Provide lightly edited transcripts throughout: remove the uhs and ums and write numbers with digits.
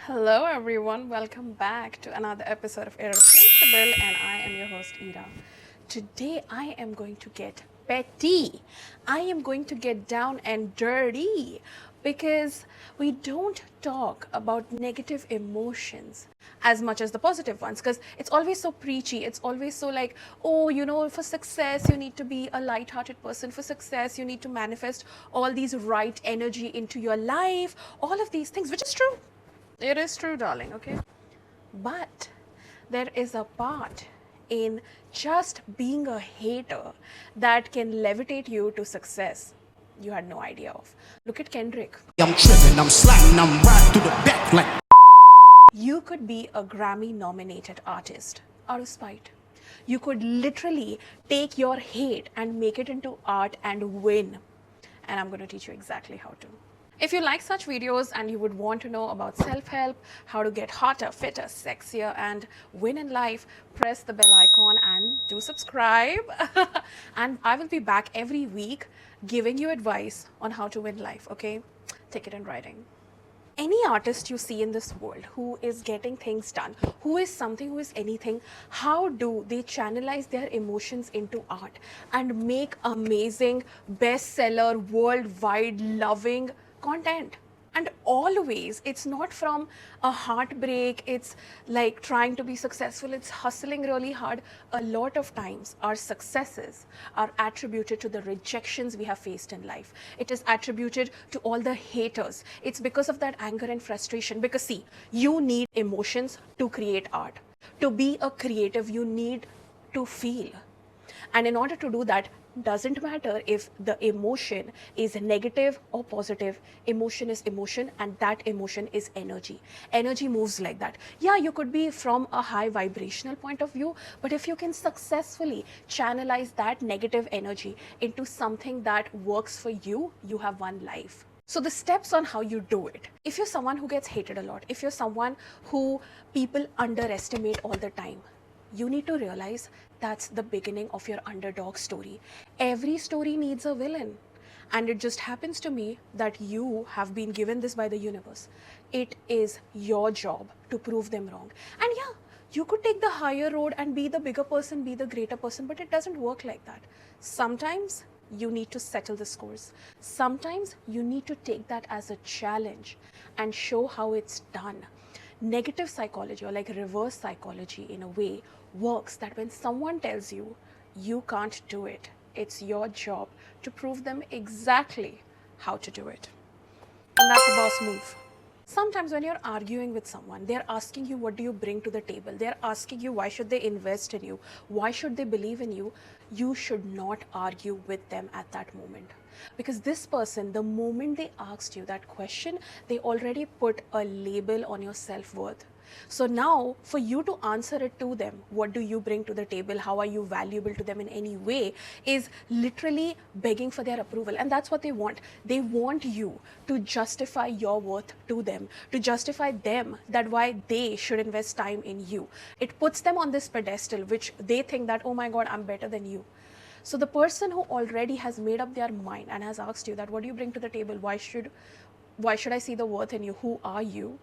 Hello everyone, welcome back to another episode of Irreplaceable, and I am your host Ira. Today I am going to get petty. I am going to get down and dirty because we don't talk about negative emotions as much as the positive ones, because it's always so preachy. It's always so like, oh, for success you need to be a light-hearted person. For success you need to manifest all these right energy into your life, all of these things, which is true. It is true, darling, okay? But there is a part in just being a hater that can levitate you to success you had no idea of. Look at Kendrick. I'm tripping, I'm sliding, I'm right through the back like. You could be a Grammy nominated artist out of spite. You could literally take your hate and make it into art and win. And I'm going to teach you exactly how to. If you like such videos and you would want to know about self-help, how to get hotter, fitter, sexier, and win in life, press the bell icon and do subscribe. And I will be back every week giving you advice on how to win life, okay? Take it in writing. Any artist you see in this world who is getting things done, who is something, who is anything, how do they channelize their emotions into art and make amazing, bestseller, worldwide, loving content? And always, it's not from a heartbreak, it's like trying to be successful, it's hustling really hard. A lot of times, our successes are attributed to the rejections we have faced in life. It is attributed to all the haters. It's because of that anger and frustration. Because see, you need emotions to create art. To be a creative, you need to feel. And in order to do that, doesn't matter if the emotion is negative or positive. Emotion is emotion, and that emotion is energy. Energy moves like that. Yeah, you could be from a high vibrational point of view, but if you can successfully channelize that negative energy into something that works for you, you have one life. So the steps on how you do it. If you're someone who gets hated a lot, if you're someone who people underestimate all the time, you need to realize that's the beginning of your underdog story. Every story needs a villain. And it just happens to me that you have been given this by the universe. It is your job to prove them wrong. And yeah, you could take the higher road and be the bigger person, be the greater person, but it doesn't work like that. Sometimes you need to settle the scores. Sometimes you need to take that as a challenge and show how it's done. Negative psychology, or like reverse psychology in a way, works that when someone tells you you can't do it, it's your job to prove them exactly how to do it. And that's a boss move. Sometimes when you're arguing with someone, they're asking you, what do you bring to the table? They're asking you, why should they invest in you? Why should they believe in you? You should not argue with them at that moment. Because this person, the moment they asked you that question, they already put a label on your self-worth. So now, for you to answer it to them, what do you bring to the table? How are you valuable to them in any way? Is literally begging for their approval. And that's what they want. They want you to justify your worth to them, to justify them that why they should invest time in you. It puts them on this pedestal, which they think that, oh my God, I'm better than you. So the person who already has made up their mind and has asked you that, what do you bring to the table? Why should I see the worth in you? Who are you?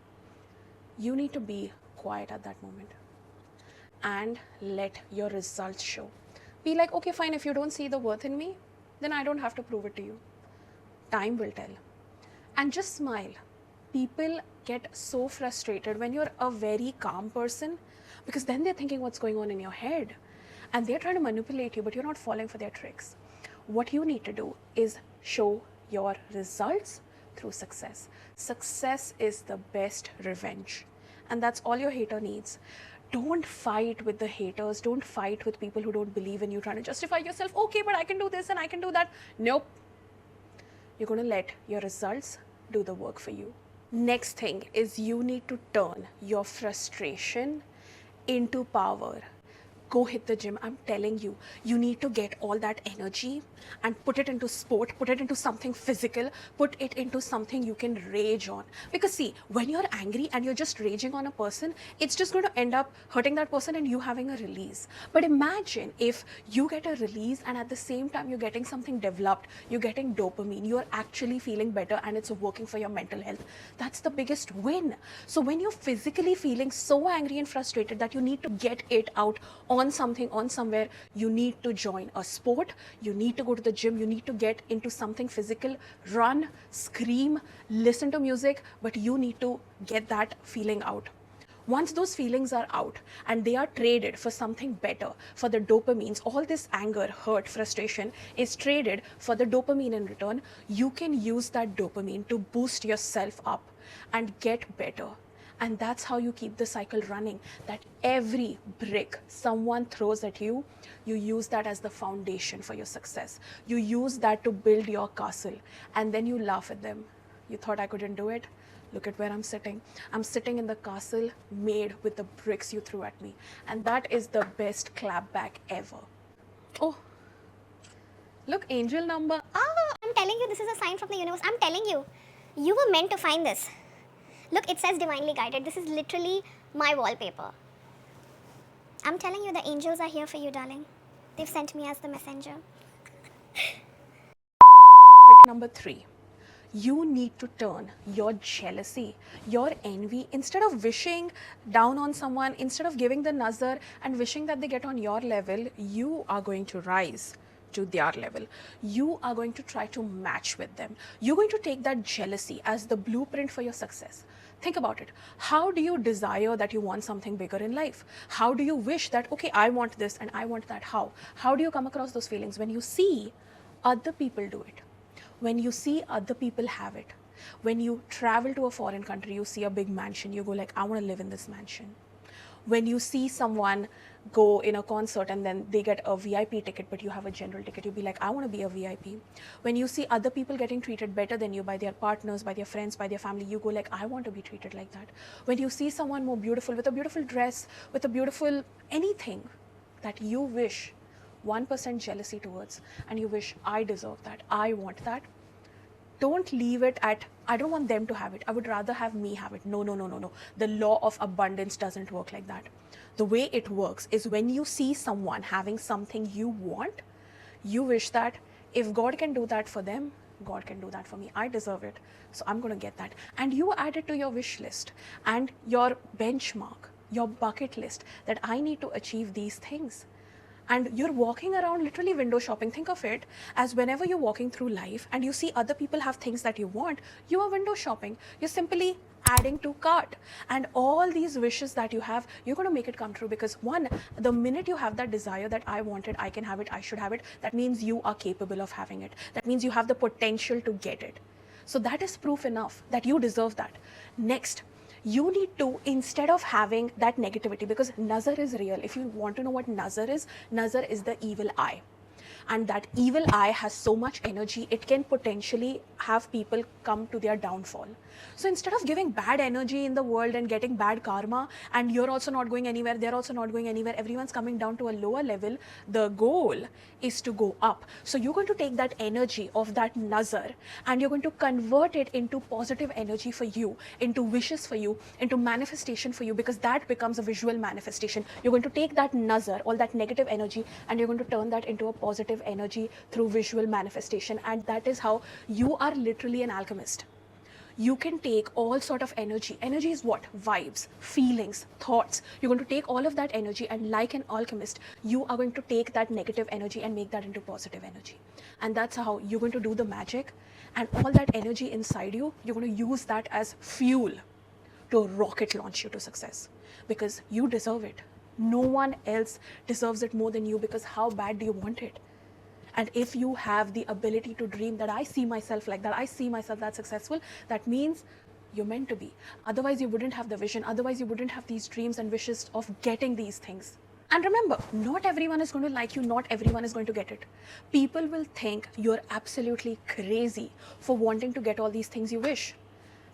You need to be quiet at that moment and let your results show. Be like, okay, fine, if you don't see the worth in me, then I don't have to prove it to you. Time will tell. And just smile. People get so frustrated when you're a very calm person, because then they're thinking what's going on in your head. And they're trying to manipulate you, but you're not falling for their tricks. What you need to do is show your results through success. Success is the best revenge. And that's all your hater needs. Don't fight with the haters. Don't fight with people who don't believe in you, trying to justify yourself. Okay, but I can do this and I can do that. Nope. You're going to let your results do the work for you. Next thing is you need to turn your frustration into power. go hit the gym. I'm telling you, you need to get all that energy and put it into sport, put it into something physical, put it into something you can rage on. Because see, when you're angry and you're just raging on a person, it's just going to end up hurting that person and you having a release. But imagine if you get a release and at the same time you're getting something developed, you're getting dopamine, you're actually feeling better and it's working for your mental health. That's the biggest win. So when you're physically feeling so angry and frustrated that you need to get it out on something, on somewhere, you need to join a sport, you need to go to the gym, you need to get into something physical, run, scream, listen to music, but you need to get that feeling out. Once those feelings are out and they are traded for something better, for the dopamines, all this anger, hurt, frustration is traded for the dopamine in return, you can use that dopamine to boost yourself up and get better. And that's how you keep the cycle running, that every brick someone throws at you, you use that as the foundation for your success. You use that to build your castle, and then you laugh at them. You thought I couldn't do it? Look at where I'm sitting. I'm sitting in the castle made with the bricks you threw at me. And that is the best clapback ever. Oh, look, angel number. I'm telling you, this is a sign from the universe. I'm telling you, you were meant to find this. Look, it says divinely guided. This is literally my wallpaper. I'm telling you, the angels are here for you, darling. They've sent me as the messenger. Brick number 3. You need to turn your jealousy, your envy, instead of wishing down on someone, instead of giving the nazar and wishing that they get on your level, you are going to rise to their level. You are going to try to match with them. You're going to take that jealousy as the blueprint for your success. Think about it. How do you desire that you want something bigger in life? How do you wish that, okay, I want this and I want that? How? How do you come across those feelings? When you see other people do it. When you see other people have it. When you travel to a foreign country, you see a big mansion, you go like, I want to live in this mansion. When you see someone go in a concert and then they get a VIP ticket, but you have a general ticket, you'll be like, I want to be a VIP. When you see other people getting treated better than you by their partners, by their friends, by their family, you go like, I want to be treated like that. When you see someone more beautiful, with a beautiful dress, with a beautiful anything that you wish 1% jealousy towards, and you wish, I deserve that, I want that. Don't leave it at, I don't want them to have it, I would rather have me have it. No, no, no, no, no. The law of abundance doesn't work like that. The way it works is when you see someone having something you want, you wish that if God can do that for them, God can do that for me. I deserve it, so I'm going to get that. And you add it to your wish list and your benchmark, your bucket list, that I need to achieve these things. And you're walking around literally window shopping. Think of it as whenever you're walking through life and you see other people have things that you want, you are window shopping. You're simply adding to cart. And all these wishes that you have, you're going to make it come true, because one, the minute you have that desire that I want it, I can have it, I should have it, that means you are capable of having it. That means you have the potential to get it. So that is proof enough that you deserve that. Next, you need to, instead of having that negativity, because nazar is real. If you want to know what nazar is the evil eye. And that evil eye has so much energy, it can potentially have people come to their downfall. So instead of giving bad energy in the world and getting bad karma, and you're also not going anywhere, they're also not going anywhere, everyone's coming down to a lower level, the goal is to go up. So you're going to take that energy of that nazar and you're going to convert it into positive energy for you, into wishes for you, into manifestation for you, because that becomes a visual manifestation. You're going to take that nazar, all that negative energy, and you're going to turn that into a positive energy through visual manifestation. And that is how you are literally an alchemist. You can take all sort of energy. Energy is what? Vibes, feelings, thoughts. You're going to take all of that energy, and like an alchemist, you are going to take that negative energy and make that into positive energy. And that's how you're going to do the magic. And all that energy inside you, you're going to use that as fuel to rocket launch you to success, because you deserve it. No one else deserves it more than you, because how bad do you want it? And if you have the ability to dream that I see myself like that, I see myself that successful, that means you're meant to be. Otherwise, you wouldn't have the vision. Otherwise, you wouldn't have these dreams and wishes of getting these things. And remember, not everyone is going to like you. Not everyone is going to get it. People will think you're absolutely crazy for wanting to get all these things you wish.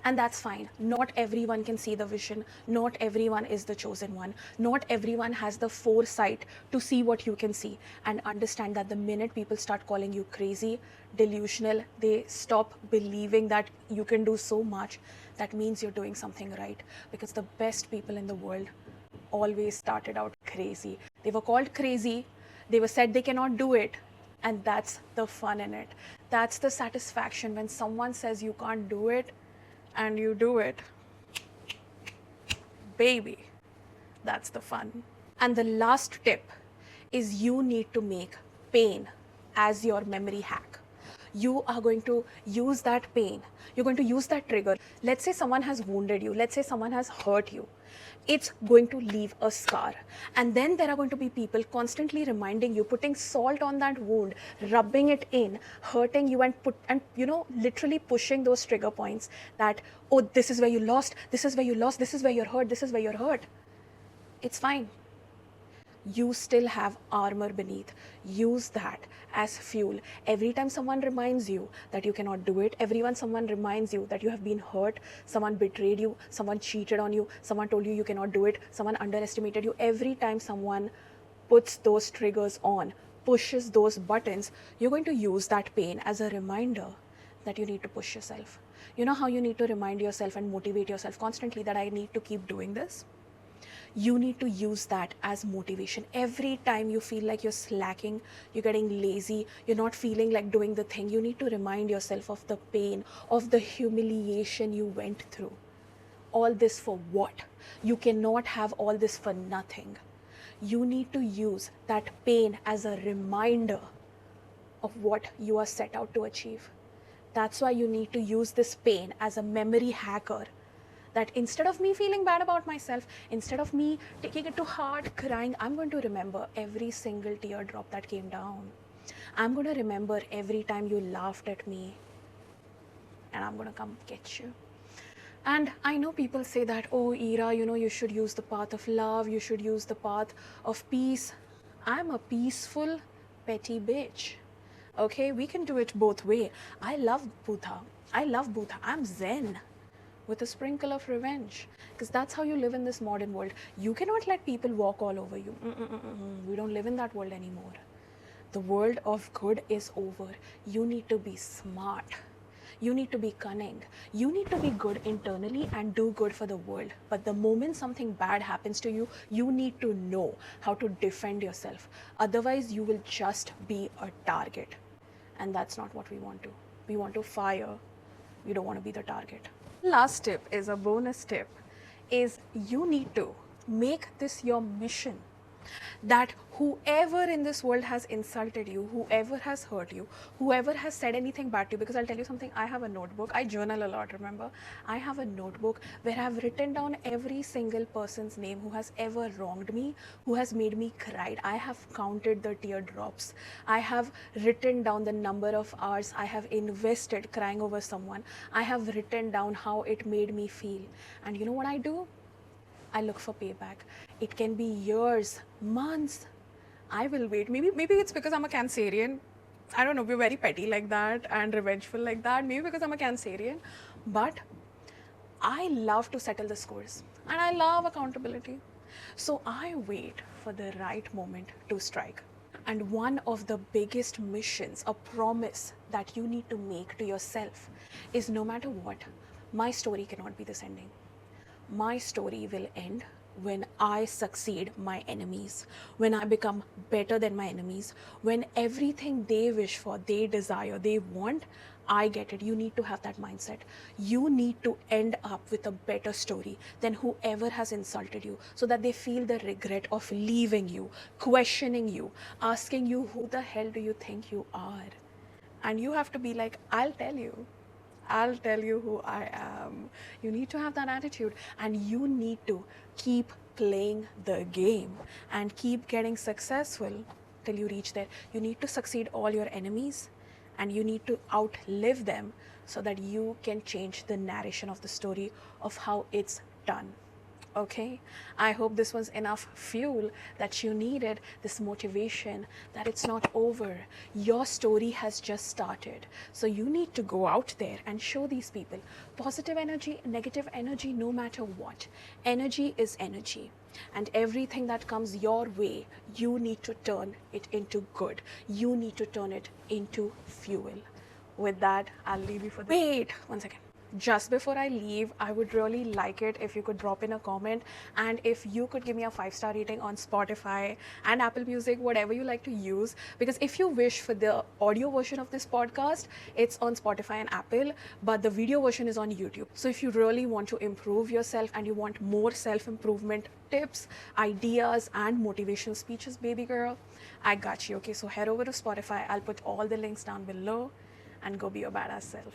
And that's fine. Not everyone can see the vision. Not everyone is the chosen one. Not everyone has the foresight to see what you can see and understand that the minute people start calling you crazy, delusional, they stop believing that you can do so much. That means you're doing something right, because the best people in the world always started out crazy. They were called crazy, they were said they cannot do it, and that's the fun in it. That's the satisfaction when someone says you can't do it and you do it. Baby, that's the fun. And the last tip is you need to make pain as your memory hack. You are going to use that pain. You're going to use that trigger. Let's say someone has wounded you. Let's say someone has hurt you. It's going to leave a scar. And then there are going to be people constantly reminding you, putting salt on that wound, rubbing it in, hurting you, and literally pushing those trigger points that, oh, this is where you lost, this is where you lost, this is where you're hurt, this is where you're hurt. It's fine. You still have armor beneath. Use that as fuel. Every time someone reminds you that you cannot do it, someone reminds you that you have been hurt, someone betrayed you, someone cheated on you, someone told you you cannot do it, someone underestimated you, every time someone puts those triggers on, pushes those buttons, you're going to use that pain as a reminder that you need to push yourself. You know how you need to remind yourself and motivate yourself constantly that I need to keep doing this? You need to use that as motivation. Every time you feel like you're slacking, you're getting lazy, you're not feeling like doing the thing, you need to remind yourself of the pain, of the humiliation you went through. All this for what? You cannot have all this for nothing. You need to use that pain as a reminder of what you are set out to achieve. That's why you need to use this pain as a memory hacker, that instead of me feeling bad about myself, instead of me taking it to heart, crying, I'm going to remember every single teardrop that came down. I'm going to remember every time you laughed at me, and I'm going to come get you. And I know people say that, oh, Ira, you should use the path of love, you should use the path of peace. I'm a peaceful, petty bitch. Okay, we can do it both way. I love Buddha. I'm Zen with a sprinkle of revenge, because that's how you live in this modern world. You cannot let people walk all over you. We don't live in that world anymore. The world of good is over. You need to be smart. You need to be cunning. You need to be good internally and do good for the world. But the moment something bad happens to you, you need to know how to defend yourself. Otherwise, you will just be a target. And that's not what we want to. We want to fire. We don't want to be the target. Last tip is a bonus tip, is you need to make this your mission, that whoever in this world has insulted you, whoever has hurt you, whoever has said anything bad to you, because I'll tell you something, I have a notebook, I journal a lot, remember? I have a notebook where I've written down every single person's name who has ever wronged me, who has made me cry. I have counted the teardrops. I have written down the number of hours I have invested crying over someone. I have written down how it made me feel. And you know what I do? I look for payback. It can be years, months. I will wait. Maybe it's because I'm a Cancerian. I don't know, we're very petty like that and revengeful like that. Maybe because I'm a Cancerian. But I love to settle the scores and I love accountability. So I wait for the right moment to strike. And one of the biggest missions, a promise that you need to make to yourself is, no matter what, my story cannot be this ending. My story will end when I succeed my enemies, when I become better than my enemies, when everything they wish for, they desire, they want, I get it. You need to have that mindset. You need to end up with a better story than whoever has insulted you, so that they feel the regret of leaving you, questioning you, asking you, who the hell do you think you are? And you have to be like, I'll tell you who I am. You need to have that attitude, and you need to keep playing the game and keep getting successful till you reach there. You need to succeed all your enemies, and you need to outlive them so that you can change the narration of the story of how it's done. Okay, I hope this was enough fuel that you needed, this motivation that it's not over. Your story has just started. So you need to go out there and show these people positive energy, negative energy, no matter what. Energy is energy. And everything that comes your way, you need to turn it into good. You need to turn it into fuel. With that, I'll leave you for the. Wait, 1 second. Just before I leave, I would really like it if you could drop in a comment, and if you could give me a 5-star rating on Spotify and Apple Music, whatever you like to use. Because if you wish for the audio version of this podcast, it's on Spotify and Apple, but the video version is on YouTube. So if you really want to improve yourself and you want more self-improvement tips, ideas, and motivational speeches, baby girl, I got you. Okay, so head over to Spotify. I'll put all the links down below and go be your badass self.